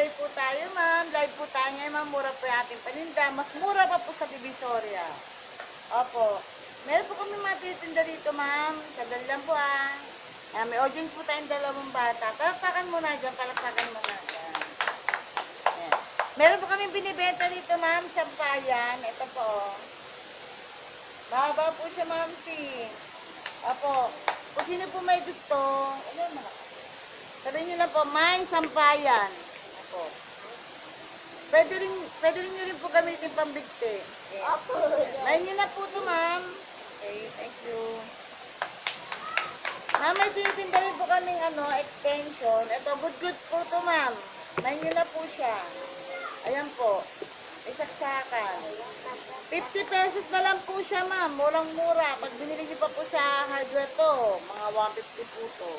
live po tayo, ma'am. Live po tayo ngayon, ma'am. Mura po yung ating paninda. Mas mura pa po sa Divisoria. Opo. Meron po kami matitinda dito, ma'am. Sandali lang po, ah. May audience po tayong dalawang bata. Palakpakan muna dyan. Palakpakan muna dyan. Ayan. Meron po kami binibenta dito, ma'am. Sampayan. Ito po. Mahaba po siya, ma'am, si. Opo. Kung sino po may gusto. Ano naman? Sabihin nyo lang po, mine sampayan. Opo. Pwede rin nyo rin po gamitin pambigti. Okay. Opo. Mine nyo na po ito, ma'am. Okay, thank you. Ma'am, may tinitinda rin po kaming extension. Ito, good po ito, ma'am. Mine nyo na po siya. Ayan po. May saksakan. 50 pesos na lang po siya, ma'am. Murang-mura. Pag binili nyo pa po sa hardware to, mga 150 po to.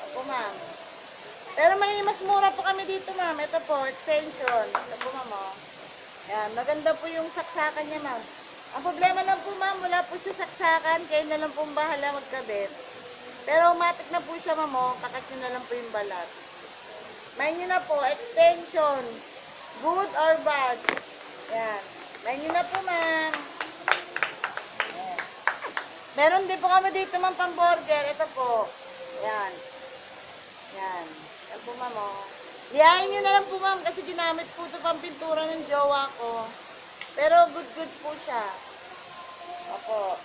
Opo, ma'am. Pero may mas mura po kami dito, ma'am. Ito po, extension. Ito po, ma'am, oh. Yan, maganda po yung saksakan niya, ma'am. Ang problema lang po, ma'am, wala po siya saksakan. Kayo na lang po bahala magkabit. Pero automatic na po siya, ma'am, oh. Kakat nyo na lang po yung balat. May nyo na po, extension. Good or bad. Yan. May nyo na po, ma'am. Yan. Meron din po kami dito, ma'am, pang burger. Ito po. Yan. Yan. Yan po, ma'am, oh. Liyain nyo na lang po, ma'am, kasi ginamit po ito pang pintura ng jowa ko. Pero good po siya. Opo.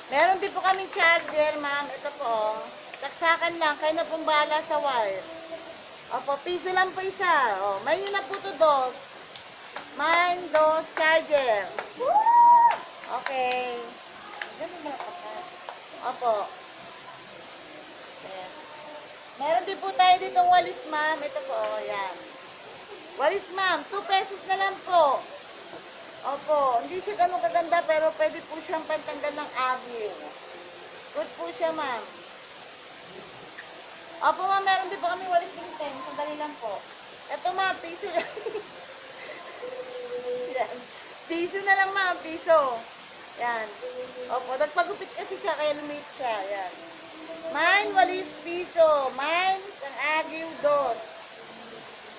Meron din po kaming charger, ma'am. Ito po, oh. Saksakan lang. Kayo na pong bahala sa wire. Opo, piso lang po isa. Oh, may yun na po ito, dos. Mine, dos, charger. Okay. Opo. Yes. Meron din po tayo ditong walis, ma'am. Ito po, oh, yan. Walis, ma'am. 2 pesos na lang po. Opo. Hindi siya ganun kaganda, pero pwede po siyang pantanggal ng agyo. Good po siya, ma'am. Opo, ma'am. Meron din po kami walis din 10. Sandali lang po. Ito, ma'am. Piso lang. Yan. Piso na lang, ma'am. Piso. Yan. Opo. Nagpagupit kasi siya, kaya lumit siya. Yan. Mine, walis, piso. Mine, ang agiw, dos.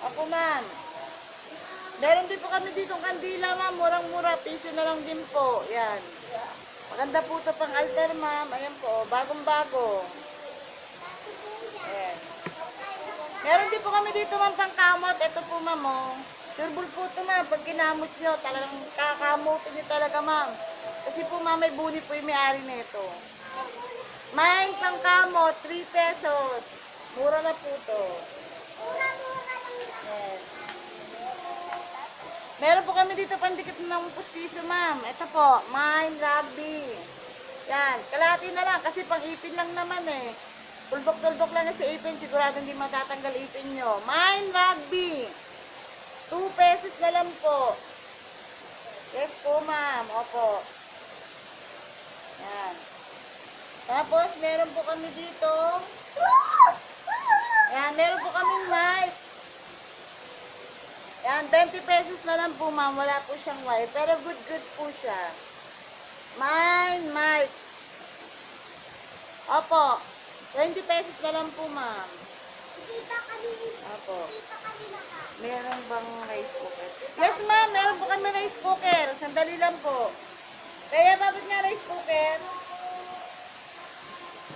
Opo, ma'am. Meron din po kami ditong kandila, ma'am. Murang-mura. Piso na lang din po. Yan. Maganda po ito pang altar, ma'am. Ayan po. Bagong-bago. Ayan. Meron din po kami dito, ma'am, pang kamot. Ito po, ma'am, oh. Sureball po ito, ma'am. Pag kinamot nyo, talagang kakamutin nyo talaga, ma'am. Kasi po, ma'am, may buni po yung may-ari na ito. Mine, pang kamot, 3 pesos. Mura na po ito. Yes. Meron po kami dito pandikit ng pustiso, ma'am. Ito po, mine, rugby. Yan, kalahati na lang kasi pang ipin lang naman eh. Tuldok-tuldok lang na sa ipin, sigurado hindi matatanggal ipin nyo. Mine, rugby. 2 pesos na lang po. Yes po, ma'am. Opo. Yan. Tapos, meron po kami dito. Yan, meron po kaming mic. Yan, 20 pesos na lang po, ma'am. Wala po siyang wire. Pero good po siya. Mine, mic. Opo. 20 pesos na lang po, ma'am. Hindi pa kami naka. Meron bang rice cooker? Yes, ma'am. Meron po kami rice cooker. Sandali lang po. Kaya bakit nga rice cooker?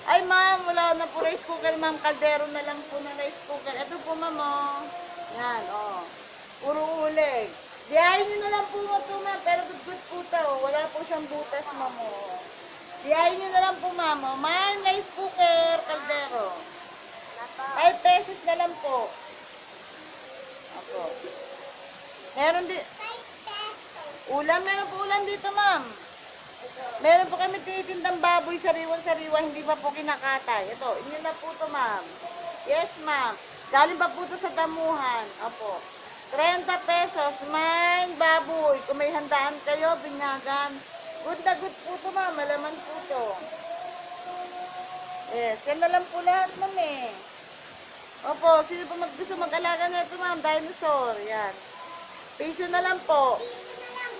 Ay, ma'am. Wala na po rice cooker, ma'am. Kaldero na lang po na rice cooker. Ito po, ma'am, oh. Yan, oh. Puro uling. Diyahin nyo na lang po ito, ma'am. Pero good po ito. Wala po siyang butas, ma'am, oh. Diyahin nyo na lang po, ma'am, oh. Ma'am, rice cooker, kaldero. 5 pesos na lang po. Opo. Meron din. 5 pesos. Ulam, meron po ulam dito, ma'am. Meron po kami tinitindang baboy, sariwan-sariwa, hindi pa po kinakatay. Ito, inyo na po ito, ma'am. Yes, ma'am. Galing pa po ito sa damuhan. Opo. 30 pesos, mine, baboy. Kung may handaan kayo, binyagan. Good na good po ito, ma'am. Malaman po ito. Yes, yan na lang po lahat, ma'am, eh. Opo, sino po gusto mag-alaga na ito, ma'am? Dinosaur, yan. Piso na lang po. Piso na lang.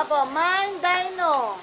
Opo, mine, dino.